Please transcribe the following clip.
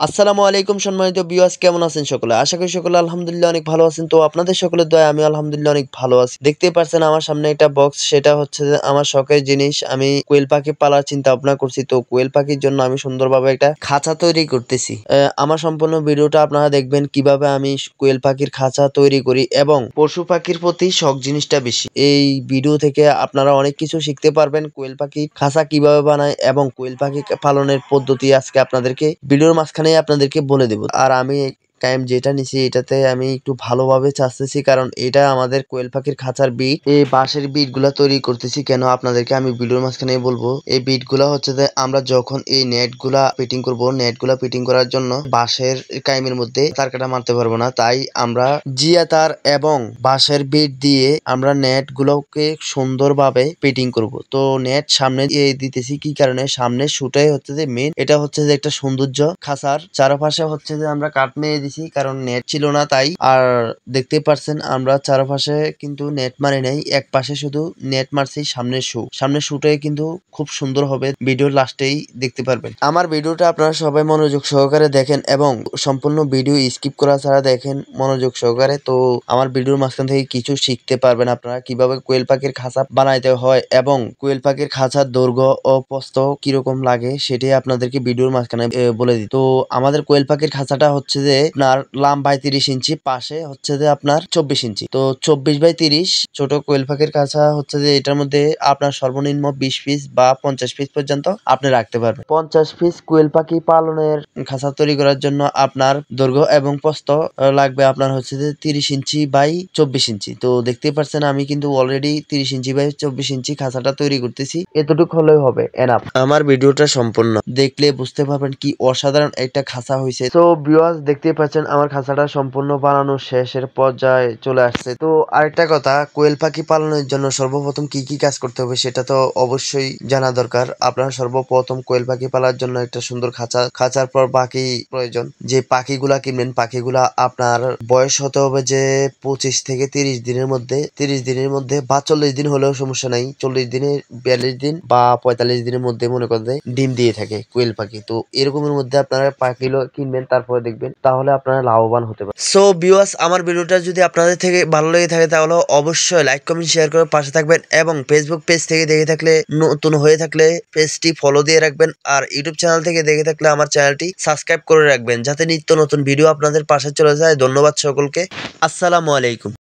আসসালামু আলাইকুম সম্মানিত ভিউয়ার্স, কেমন আছেন সকলে? আশা করি সকলে আলহামদুলিল্লাহ অনেক ভালো আছেন। তো আপনাদের সকলের দয়ায় আমি আলহামদুলিল্লাহ অনেক ভালো আছি। দেখতেই পারছেন আমার সামনে একটা বক্স, সেটা হচ্ছে যে আমার শখের জিনিস। আমি কোয়েল পাখি পালার চিন্তা ভাবনা করছি। তো কোয়েল পাখির জন্য আমি সুন্দরভাবে একটা খাঁচা তৈরি করতেছি। আমার সম্পূর্ণ ভিডিওটা আপনারা দেখবেন কিভাবে আমি কোয়েল পাখির খাঁচা তৈরি করি এবং পশু পাখির প্রতি শখ জিনিসটা বেশি। এই ভিডিও থেকে আপনারা অনেক কিছু শিখতে পারবেন। কোয়েল পাখির খাঁচা কিভাবে বানায় এবং কোয়েল পাখি পালনের পদ্ধতি আজকে আপনাদেরকে ভিডিওর মাঝখানে আপনাদেরকে বলে দেব। আর আমি টাইম যেটা নিছি এটাতে আমি একটু ভালোভাবে চাচ্তেছি, কারণ এটা আমাদের কোয়েল পাখির খাঁচার বিট। এই বাঁশের বিট গুলা তৈরি করতেছি কেন আপনাদেরকে আমি ভিডিওর মাঝখানে বলবো। এই বিট গুলা হচ্ছে যে আমরা যখন এই নেট গুলা ফিটিং করব, নেট গুলা ফিটিং করার জন্য বাঁশের কাইমের মধ্যে তার কাটা মারতে পারবো না, তাই আমরা জিয়া তার এবং বাঁশের বিট দিয়ে আমরা নেট গুলোকে সুন্দরভাবে ফিটিং করব। তো নেট সামনে দিতেছি কি কারণে, সামনে শুটাই হচ্ছে যে মেন, এটা হচ্ছে যে একটা সৌন্দর্য। খাঁচার চারপাশে হচ্ছে যে আমরা কাঠ মেরে দিছি, কারণ নেট ছিল না তাই। আর দেখতে পারছেন আমরা চারপাশে কিন্তু নেট মারি নাই, এক পাশে শুধু নেট মারছি। সামনের শুটাই কিন্তু খুব সুন্দর হবে, ভিডিওর লাস্টেই দেখতে পারবেন। আমার ভিডিওটা আপনারা সবাই মনোযোগ সহকারে দেখেন এবং সম্পূর্ণ ভিডিও স্কিপ করা ছাড়া দেখেন মনোযোগ সহকারে। তো আমার ভিডিওর মাঝখান থেকে কিছু শিখতে পারবেন আপনারা, কিভাবে কোয়েল পাখির খাঁচা বানাইতে হয় এবং কোয়েল পাখির খাঁচার দৈর্ঘ্য ও প্রস্থ কিরকম লাগে সেটাই আপনাদেরকে ভিডিওর মাঝখানে বলে দিই। তো আমাদের কোয়েল পাখির খাঁচাটা হচ্ছে যে আপনার লম্বায় 30 ইঞ্চি, পাশে হচ্ছে যে আপনার 24 ইঞ্চি। তো 24/30 ছোট কোয়েল পাখির খাঁচা হচ্ছে যে এটার মধ্যে আপনার সর্বনিম্ন 20 পিস বা 50 পিস পর্যন্ত আপনি রাখতে পারবেন। 50 পিস কোয়েল পাখি পালনের খাঁচা তৈরি করার জন্য আপনার দৈর্ঘ্য এবং প্রস্থ লাগবে আপনার হচ্ছে যে 30 ইঞ্চি বাই 24 ইঞ্চি। তো দেখতেই পাচ্ছেন আমি কিন্তু অলরেডি 30 ইঞ্চি বাই 24 ইঞ্চি খাঁচাটা তৈরি করতেছি। এতটুকু হলেই হবে, এনাফ। আমার ভিডিওটা সম্পূর্ণ দেখলে বুঝতে পারবেন কি অসাধারণ একটা খাঁচা হয়েছে। তো ভিউয়ার্স, দেখতেই পাচ্ছেন আমার খাঁচাটা সম্পূর্ণ বানানো শেষের পর্যায়ে চলে আসছে। তো আরেকটা কথা, কোয়েল পাখি পালনের জন্য সর্বপ্রথম কি কি কাজ করতে হবে সেটা তো অবশ্যই জানা দরকার। আপনার সর্বপ্রথম কোয়েল পাখি পালার জন্য একটা সুন্দর খাঁচার পর বাকি প্রয়োজন। যে পাখিগুলা কিনবেন, পাখিগুলা আপনার বয়স হতে হবে যে 25 থেকে 30 দিনের মধ্যে, 30 দিনের মধ্যে বা 40 দিন হলেও সমস্যা নাই। 40 দিনে 42 দিন বা 45 দিনের মধ্যে মনে করেন ডিম দিয়ে থাকে কোয়েল পাখি। তো এরকমের মধ্যে আপনারা পাখিগুলো কিনবেন, তারপরে দেখবেন, তাহলে আপনারা লাভবান হতে পারেন। সো ভিউয়ার্স, আমার ভিডিওটা যদি আপনাদের থেকে ভালো লেগে থাকে তাহলে অবশ্যই লাইক কমেন্ট শেয়ার করে পাশে থাকবেন এবং ফেসবুক পেজ থেকে দেখে থাকলে, নতুন হয়ে থাকলে পেজটি ফলো দিয়ে রাখবেন। আর ইউটিউব চ্যানেল থেকে দেখে থাকলে আমার চ্যানেলটি সাবস্ক্রাইব করে রাখবেন, যাতে নিত্য নতুন ভিডিও আপনাদের পাশে চলে যায়। ধন্যবাদ সকলকে। আসসালামু আলাইকুম।